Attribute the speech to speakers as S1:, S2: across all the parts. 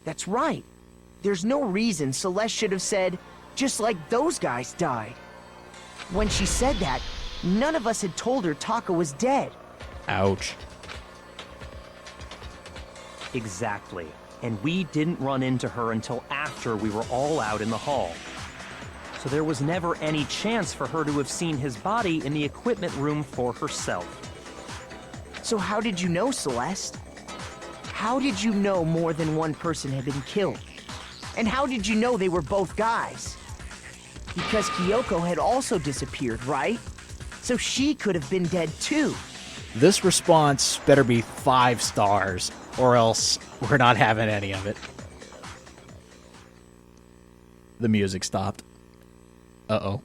S1: That's right. There's no reason Celeste should have said, just like those guys died. When she said that, none of us had told her Taka was dead.
S2: Ouch.
S3: Exactly. And we didn't run into her until after we were all out in the hall. So there was never any chance for her to have seen his body in the equipment room for herself.
S1: So how did you know, Celeste? How did you know more than one person had been killed? And how did you know they were both guys? Because Kyoko had also disappeared, right? So she could have been dead too.
S2: This response better be 5 stars, or else we're not having any of it. The music stopped. Uh-oh.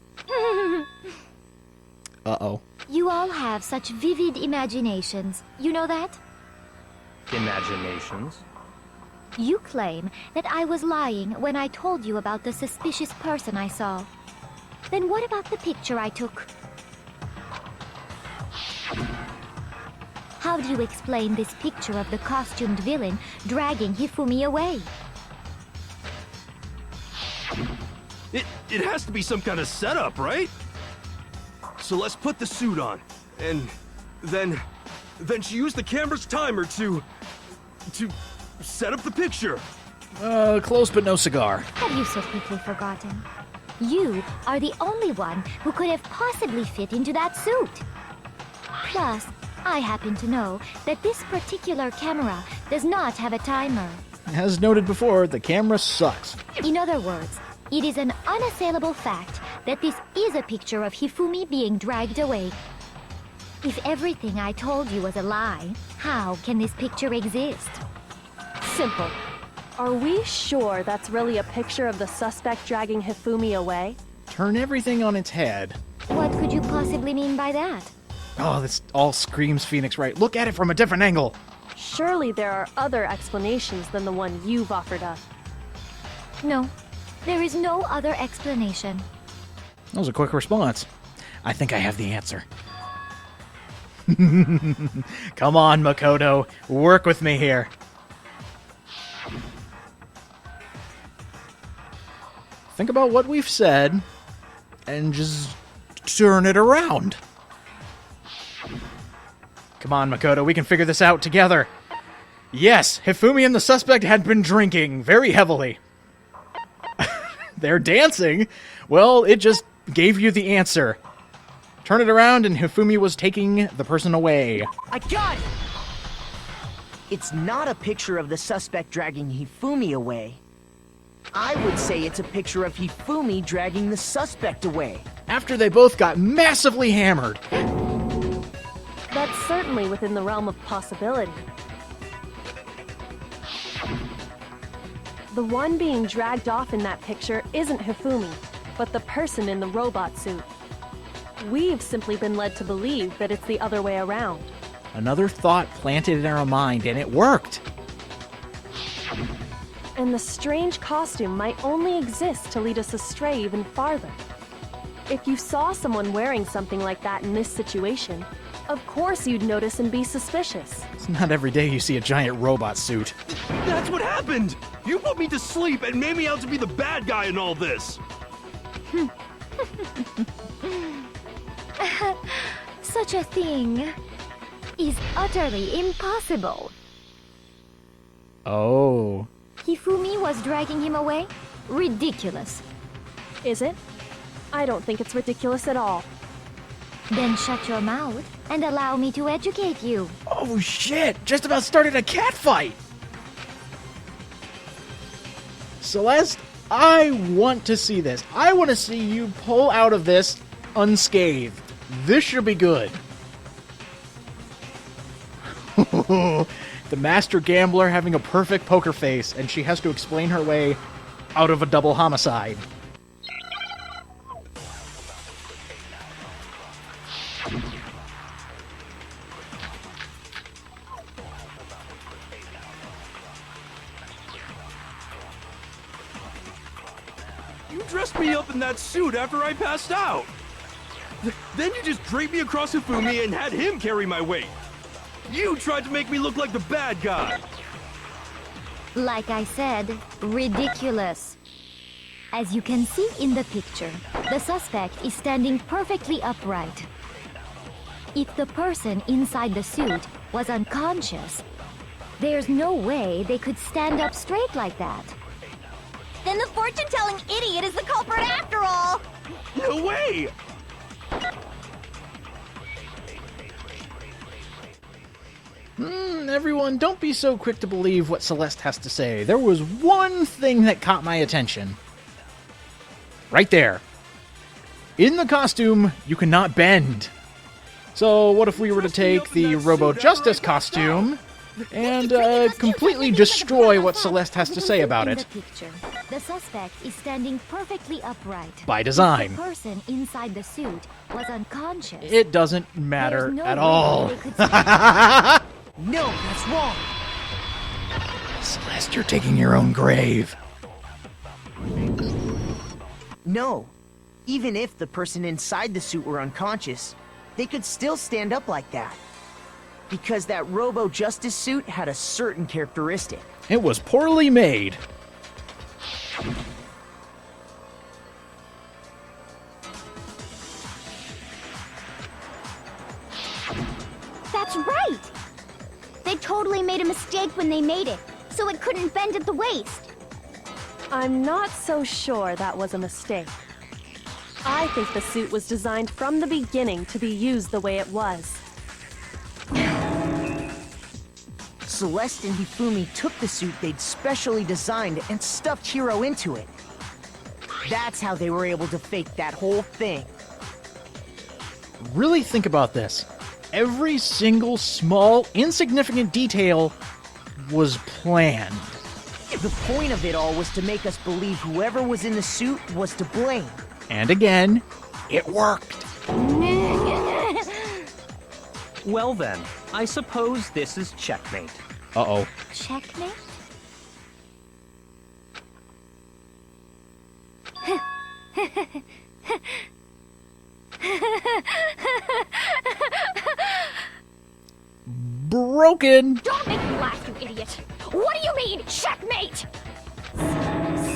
S2: Uh-oh.
S4: You all have such vivid imaginations. You know that?
S3: Imaginations?
S4: You claim that I was lying when I told you about the suspicious person I saw. Then what about the picture I took? How do you explain this picture of the costumed villain dragging Hifumi away?
S5: It has to be some kind of setup, right? So let's put the suit on, and then she used the camera's timer to set up the picture.
S2: Close but no cigar.
S4: Have you so quickly forgotten? You are the only one who could have possibly fit into that suit. Plus, I happen to know that this particular camera does not have a timer.
S2: As noted before, the camera sucks.
S4: In other words, it is an unassailable fact that this is a picture of Hifumi being dragged away. If everything I told you was a lie, how can this picture exist?
S6: Simple. Are we sure that's really a picture of the suspect dragging Hifumi away?
S2: Turn everything on its head.
S4: What could you possibly mean by that?
S2: Oh, this all screams Phoenix Wright. Look at it from a different angle.
S6: Surely there are other explanations than the one you've offered up.
S4: No, there is no other explanation.
S2: That was a quick response. I think I have the answer. Come on, Makoto. Work with me here. Think about what we've said and just turn it around. Come on, Makoto. We can figure this out together. Yes, Hifumi and the suspect had been drinking very heavily. They're dancing. Well, it just gave you the answer. Turn it around and Hifumi was taking the person away.
S1: I got it! It's not a picture of the suspect dragging Hifumi away. I would say it's a picture of Hifumi dragging the suspect away.
S2: After they both got massively hammered.
S6: That's certainly within the realm of possibility. The one being dragged off in that picture isn't Hifumi, but the person in the robot suit. We've simply been led to believe that it's the other way around.
S2: Another thought planted in our mind, and it worked.
S6: And the strange costume might only exist to lead us astray even farther. If you saw someone wearing something like that in this situation, of course you'd notice and be suspicious.
S2: It's not every day you see a giant robot suit.
S5: That's what happened! You put me to sleep and made me out to be the bad guy in all this!
S4: Such a thing is utterly impossible.
S2: Oh.
S4: Hifumi was dragging him away? Ridiculous.
S6: Is it? I don't think it's ridiculous at all.
S4: Then shut your mouth and allow me to educate you.
S2: Oh shit! Just about started a cat fight! Celeste, I want to see this. I want to see you pull out of this unscathed. This should be good. The master gambler having a perfect poker face, and she has to explain her way out of a double homicide.
S5: You dressed me up in that suit after I passed out! Then you just draped me across Hifumi and had him carry my weight! You tried to make me look like the bad guy!
S4: Like I said, ridiculous. As you can see in the picture, the suspect is standing perfectly upright. If the person inside the suit was unconscious, there's no way they could stand up straight like that.
S7: Then the fortune-telling idiot is the culprit after all!
S5: No way!
S2: Everyone, don't be so quick to believe what Celeste has to say. There was one thing that caught my attention. Right there. In the costume, you cannot bend. So what if we were to take the Robo Justice costume and completely destroy what Celeste has to say about it?
S4: The suspect is standing perfectly upright.
S2: By design.
S4: If the person inside the suit was unconscious.
S2: It doesn't matter
S4: no
S2: at
S4: way
S2: all.
S4: they could
S1: No, that's wrong.
S2: Celeste, you're taking your own grave.
S1: No. Even if the person inside the suit were unconscious, they could still stand up like that. Because that Robo Justice suit had a certain characteristic.
S2: It was poorly made.
S7: That's right! They totally made a mistake when they made it, so it couldn't bend at the waist.
S6: I'm not so sure that was a mistake. I think the suit was designed from the beginning to be used the way it was.
S1: Celeste and Hifumi took the suit they'd specially designed and stuffed Hiro into it. That's how they were able to fake that whole thing.
S2: Really think about this. Every single small, insignificant detail was planned.
S1: The point of it all was to make us believe whoever was in the suit was to blame.
S2: And again, it worked.
S3: Well then, I suppose this is checkmate.
S2: Uh-oh.
S4: Checkmate?
S2: Broken!
S7: Don't make me laugh, you idiot! What do you mean, checkmate?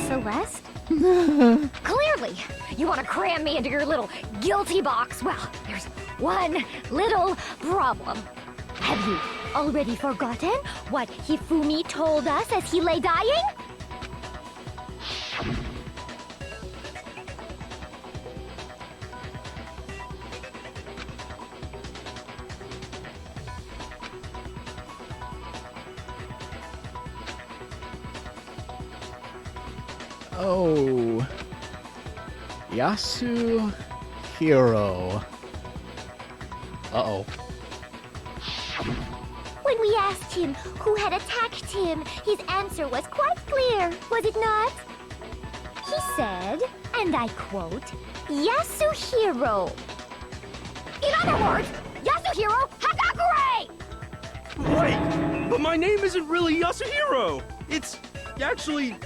S4: Celeste?
S7: Clearly, you want to cram me into your little guilty box. Well, there's one little problem.
S4: Have you already forgotten what Hifumi told us as he lay dying?
S2: Oh. Yasuhiro. Uh-oh.
S4: When we asked him who had attacked him, his answer was quite clear, was it not? He said, and I quote, Yasuhiro.
S7: In other words, Yasuhiro Hagakure!
S5: Wait, but my name isn't really Yasuhiro. It's actually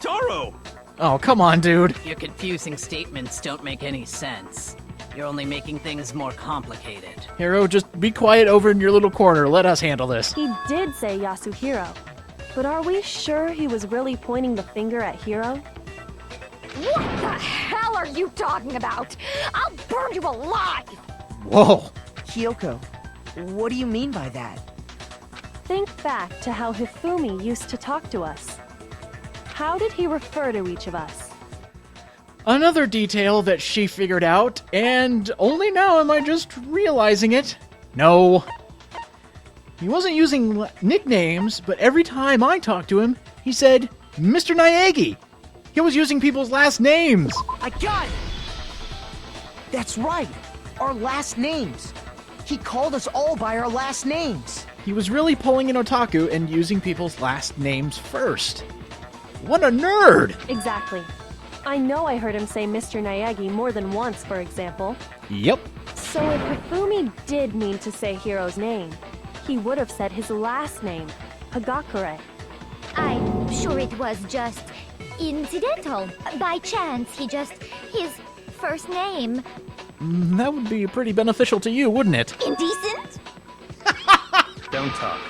S5: Taro.
S2: Oh, come on, dude.
S8: Your confusing statements don't make any sense. You're only making things more complicated.
S2: Hiro, just be quiet over in your little corner. Let us handle this.
S6: He did say Yasuhiro, but are we sure he was really pointing the finger at Hiro?
S7: What the hell are you talking about? I'll burn you alive!
S2: Whoa.
S1: Kyoko, what do you mean by that?
S6: Think back to how Hifumi used to talk to us. How did he refer to each of us?
S2: Another detail that she figured out, and only now am I just realizing it. No. He wasn't using nicknames, but every time I talked to him, he said, Mr. Naegi. He was using people's last names.
S1: I got it! That's right, our last names. He called us all by our last names.
S2: He was really pulling an otaku and using people's last names first. What a nerd!
S6: Exactly. I know I heard him say Mr. Naegi more than once, for example.
S2: Yep.
S6: So if Hifumi did mean to say Hiro's name, he would have said his last name, Hagakure.
S4: I'm sure it was just incidental. By chance, his first name.
S2: That would be pretty beneficial to you, wouldn't it?
S7: Indecent?
S3: Don't talk.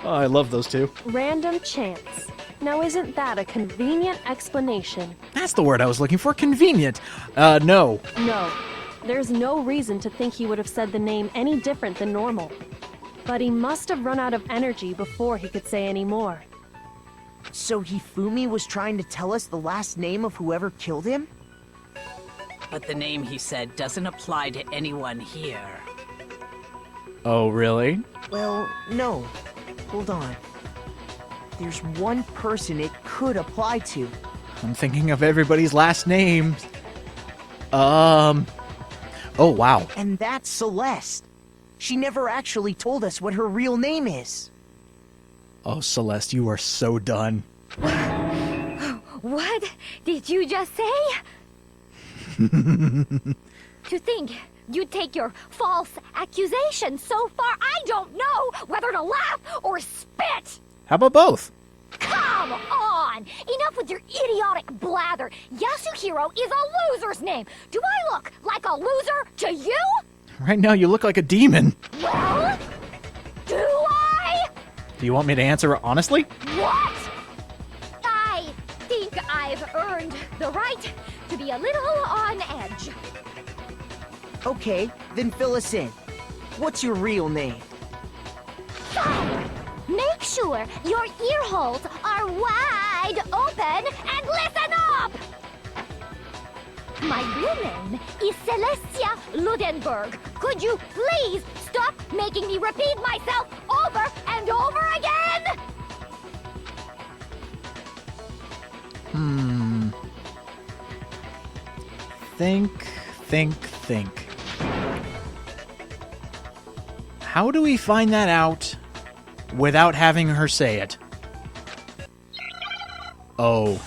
S2: Oh, I love those two.
S6: Random chance. Now isn't that a convenient explanation?
S2: That's the word I was looking for. Convenient. No.
S6: No. There's no reason to think he would have said the name any different than normal. But he must have run out of energy before he could say any more.
S1: So Hifumi was trying to tell us the last name of whoever killed him?
S8: But the name he said doesn't apply to anyone here.
S2: Oh, really?
S1: Well, no. Hold on. There's one person it could apply to.
S2: I'm thinking of everybody's last names. Oh, wow.
S1: And that's Celeste. She never actually told us what her real name is.
S2: Oh, Celeste, you are so done.
S7: What did you just say? To think you'd take your false accusation so far, I don't know whether to laugh or spit!
S2: How about both?
S7: Come on! Enough with your idiotic blather! Yasuhiro is a loser's name! Do I look like a loser to you?
S2: Right now you look like a demon.
S7: Well, do I?
S2: Do you want me to answer honestly?
S7: What? I think I've earned the right to be a little on edge.
S1: Okay, then fill us in. What's your real name?
S7: So, make sure your ear holes are wide open and listen up! My real name is Celestia Ludenberg. Could you please stop making me repeat myself over and over again?
S2: Think. How do we find that out without having her say it? Oh.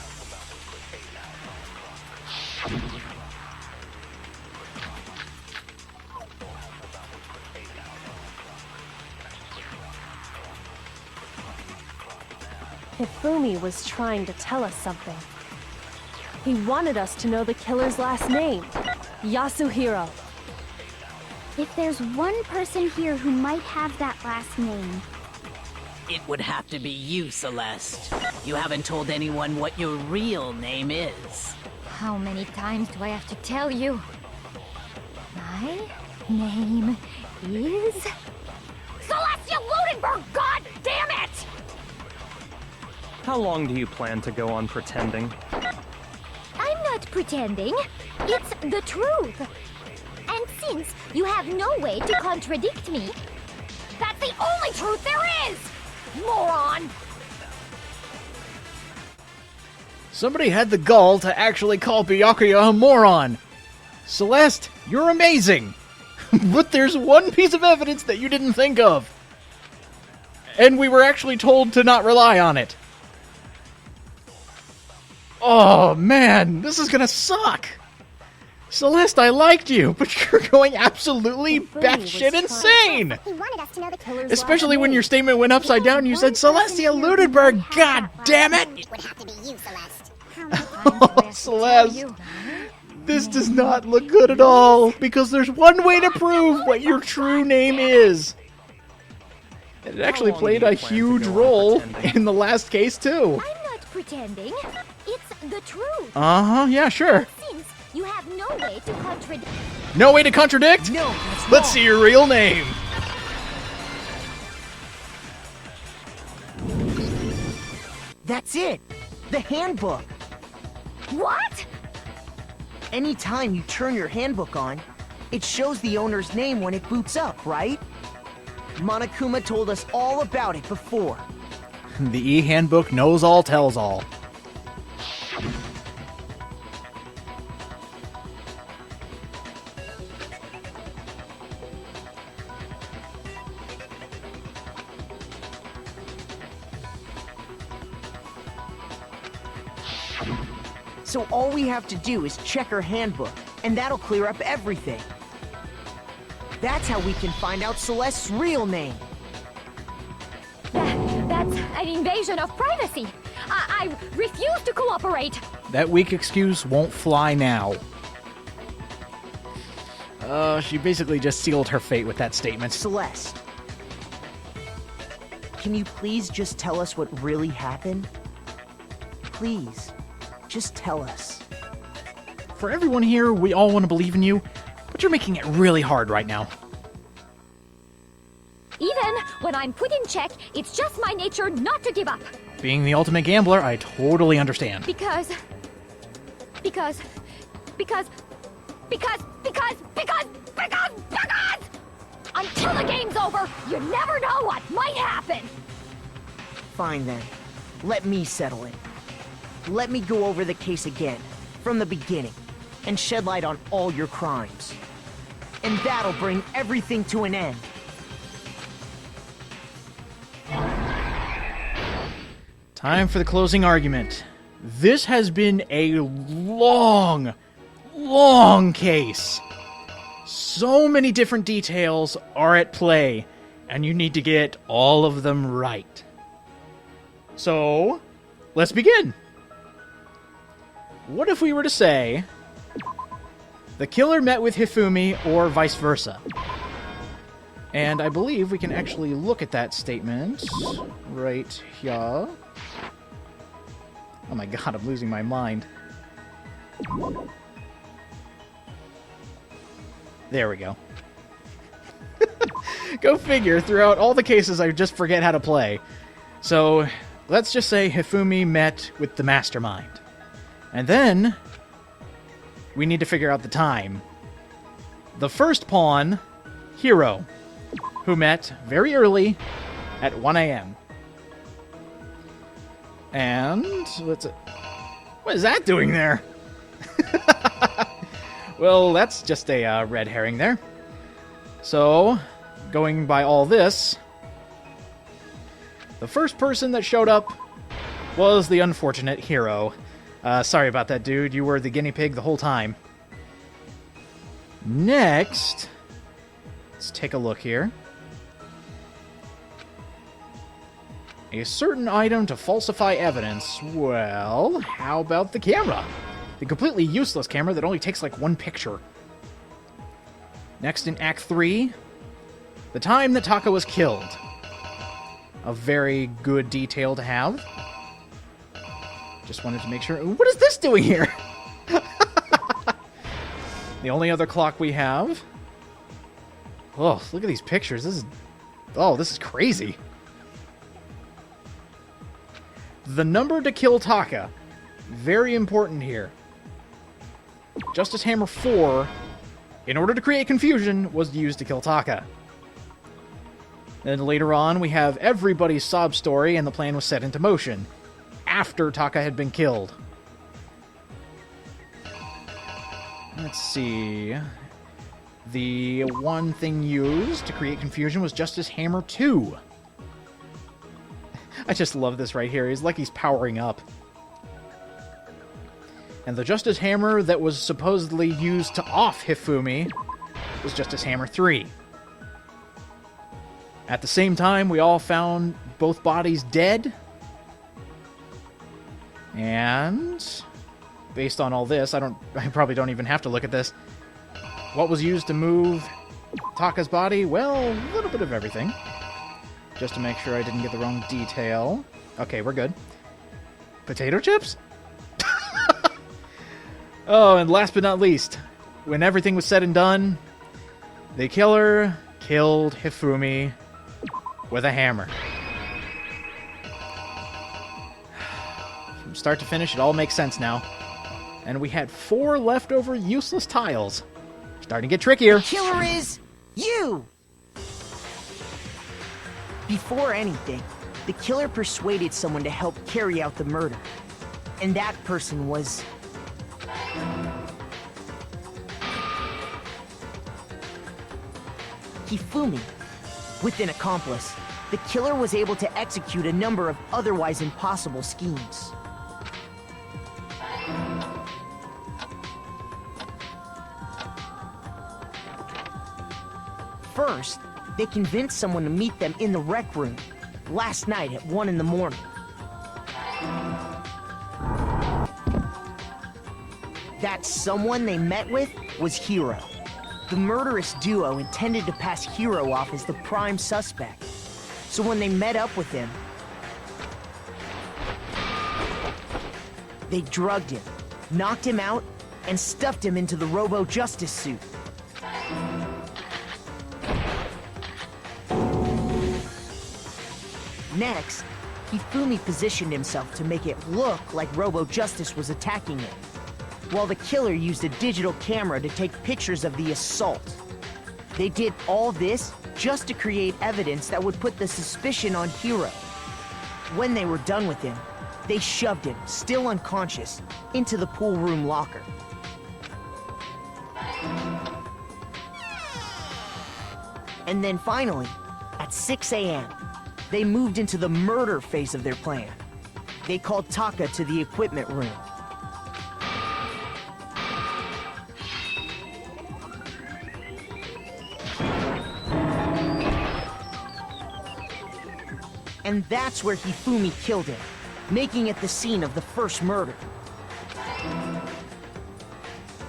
S6: Hifumi was trying to tell us something. He wanted us to know the killer's last name, Yasuhiro.
S4: If there's one person here who might have that last name,
S8: It would have to be you, Celeste. You haven't told anyone what your real name is.
S7: How many times do I have to tell you? My name is... Celestia Ludenberg, god damn it!
S3: How long do you plan to go on pretending?
S7: I'm not pretending. It's the truth. And since you have no way to contradict me, that's the only truth there is! Moron!
S2: Somebody had the gall to actually call Byakuya a moron. Celeste, you're amazing. But there's one piece of evidence that you didn't think of. And we were actually told to not rely on it. Oh, man, this is gonna suck. Celeste, I liked you, but you're going absolutely batshit insane.
S4: he wanted us to know the killer's
S2: Especially when your statement went upside down and you said, Celestia Ludenberg, god damn it!
S4: It would have to be you, Celeste.
S2: Oh, Celeste, this does not look good at all, because there's one way to prove what your true name is. And it actually
S3: long
S2: played
S3: do you
S2: a
S3: plan to
S2: huge
S3: go on
S2: role
S3: pretending?
S2: in the last case, too.
S7: I'm not pretending. It's the truth.
S2: Uh-huh, yeah, sure.
S7: Since you have no way to contradict...
S2: No way to contradict?
S1: No, that's
S2: Let's
S1: wrong.
S2: see your real name.
S1: That's it! The handbook!
S7: What?
S1: Anytime you turn your handbook on, it shows the owner's name when it boots up, right? Monokuma told us all about it before.
S2: The e-handbook knows all, tells all.
S1: So all we have to do is check her handbook, and that'll clear up everything. That's how we can find out Celeste's real name.
S7: That's an invasion of privacy. I refuse to cooperate.
S2: That weak excuse won't fly now. She basically just sealed her fate with that statement.
S1: Celeste. can you please just tell us what really happened? Please, just tell us.
S2: For everyone here, we all want to believe in you, but you're making it really hard right now.
S7: Even when I'm put in check, it's just my nature not to give up.
S2: Being the ultimate gambler, I totally understand.
S7: Because until the game's over, you never know what might happen.
S1: Fine then. Let me settle it. Let me go over the case again, from the beginning, and shed light on all your crimes. And that'll bring everything to an end.
S2: Time for the closing argument. This has been a long, long case. So many different details are at play, and you need to get all of them right. So, let's begin. What if we were to say the killer met with Hifumi or vice versa? And I believe we can actually look at that statement right here. Oh my god, I'm losing my mind. There we go. Go figure, throughout all the cases I just forget how to play. So, let's just say Hifumi met with the mastermind. And then, we need to figure out the time. The first pawn, Hiro, who met very early at 1 a.m. And, what is that doing there? Well, that's just a red herring there. So, going by all this, the first person that showed up was the unfortunate Hiro. Sorry about that, dude. You were the guinea pig the whole time. Next, let's take a look here. A certain item to falsify evidence. Well, how about the camera? The completely useless camera that only takes like one picture. Next in Act 3, the time that Taka was killed. A very good detail to have. Just wanted to make sure... What is this doing here? The only other clock we have... Oh, look at these pictures. This is crazy. The number to kill Taka. Very important here. Justice Hammer 4, in order to create confusion, was used to kill Taka. Then later on, we have everybody's sob story, and the plan was set into motion after Taka had been killed. Let's see. The one thing used to create confusion was Justice Hammer 2. I just love this right here. He's like he's powering up. And the Justice Hammer that was supposedly used to off Hifumi was Justice Hammer 3. At the same time, we all found both bodies dead. And based on all this, I probably don't even have to look at this. What was used to move Taka's body? Well, a little bit of everything. Just to make sure I didn't get the wrong detail. Okay, we're good. Potato chips? Oh, and last but not least, when everything was said and done, the killer killed Hifumi with a hammer. From start to finish, it all makes sense now. And we had 4 leftover useless tiles. Starting to get trickier.
S1: The killer is you! Before anything, the killer persuaded someone to help carry out the murder. And that person was... Hifumi. With an accomplice, the killer was able to execute a number of otherwise impossible schemes. First, they convinced someone to meet them in the rec room last night at 1 in the morning. That someone they met with was Hiro. The murderous duo intended to pass Hiro off as the prime suspect, So when they met up with him, they drugged him, knocked him out, and stuffed him into the Robo-Justice suit. Next, Hifumi positioned himself to make it look like Robo-Justice was attacking him, while the killer used a digital camera to take pictures of the assault. They did all this just to create evidence that would put the suspicion on Hiro. When they were done with him, they shoved him, still unconscious, into the pool room locker. And then finally, at 6 a.m., they moved into the murder phase of their plan. They called Taka to the equipment room. And that's where Hifumi killed him, making it the scene of the first murder.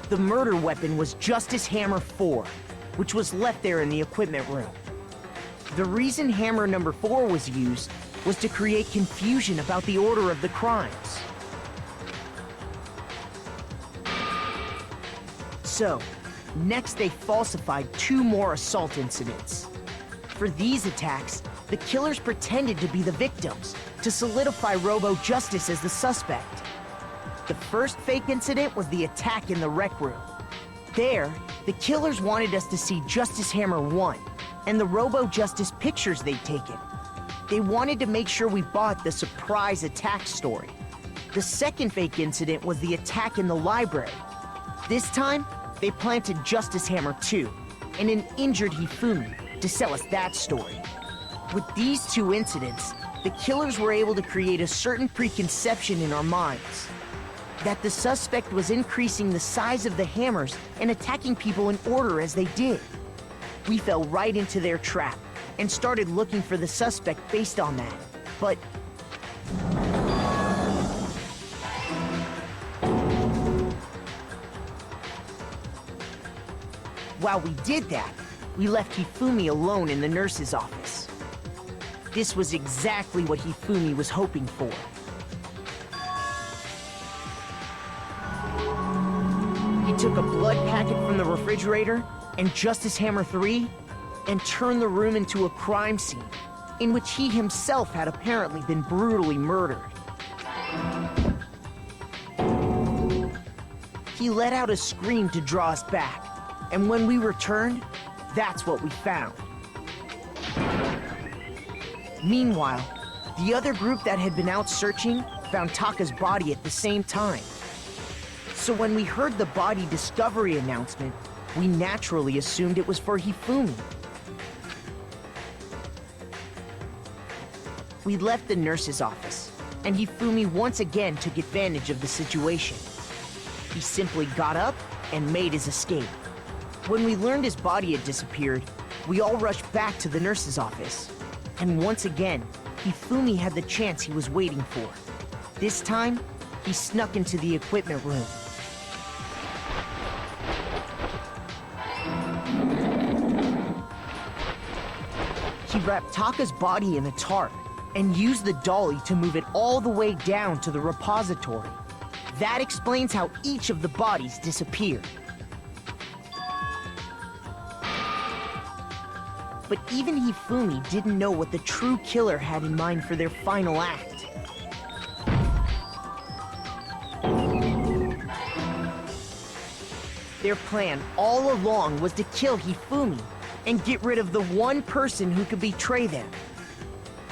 S1: The murder weapon was Justice Hammer 4, which was left there in the equipment room. The reason Hammer number 4 was used was to create confusion about the order of the crimes. So, next they falsified 2 more assault incidents. For these attacks, the killers pretended to be the victims to solidify Robo-Justice as the suspect. The first fake incident was the attack in the rec room. There, the killers wanted us to see Justice Hammer 1 and the Robo-Justice pictures they'd taken. They wanted to make sure we bought the surprise attack story. The second fake incident was the attack in the library. This time, they planted Justice Hammer 2 and an injured Hifumi to sell us that story. With these 2 incidents, the killers were able to create a certain preconception in our minds that the suspect was increasing the size of the hammers and attacking people in order as they did. We fell right into their trap and started looking for the suspect based on that. But while we did that, we left Hifumi alone in the nurse's office. This was exactly what Hifumi was hoping for. He took a blood packet from the refrigerator and Justice Hammer 3 and turned the room into a crime scene in which he himself had apparently been brutally murdered. He let out a scream to draw us back, and when we returned, that's what we found. Meanwhile, the other group that had been out searching found Taka's body at the same time. So when we heard the body discovery announcement, we naturally assumed it was for Hifumi. We left the nurse's office, and Hifumi once again took advantage of the situation. He simply got up and made his escape. When we learned his body had disappeared, we all rushed back to the nurse's office. And once again, Hifumi had the chance he was waiting for. This time, he snuck into the equipment room. He wrapped Taka's body in a tarp and used the dolly to move it all the way down to the repository. That explains how each of the bodies disappeared. But even Hifumi didn't know what the true killer had in mind for their final act. Their plan all along was to kill Hifumi and get rid of the one person who could betray them.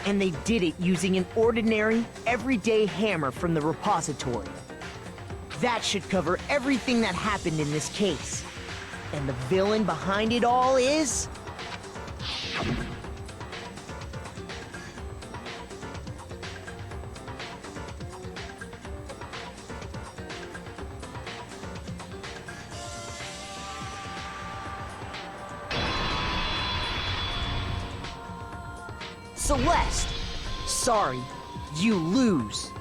S1: And they did it using an ordinary, everyday hammer from the repository. That should cover everything that happened in this case. And the villain behind it all is... Celeste! Sorry, you lose.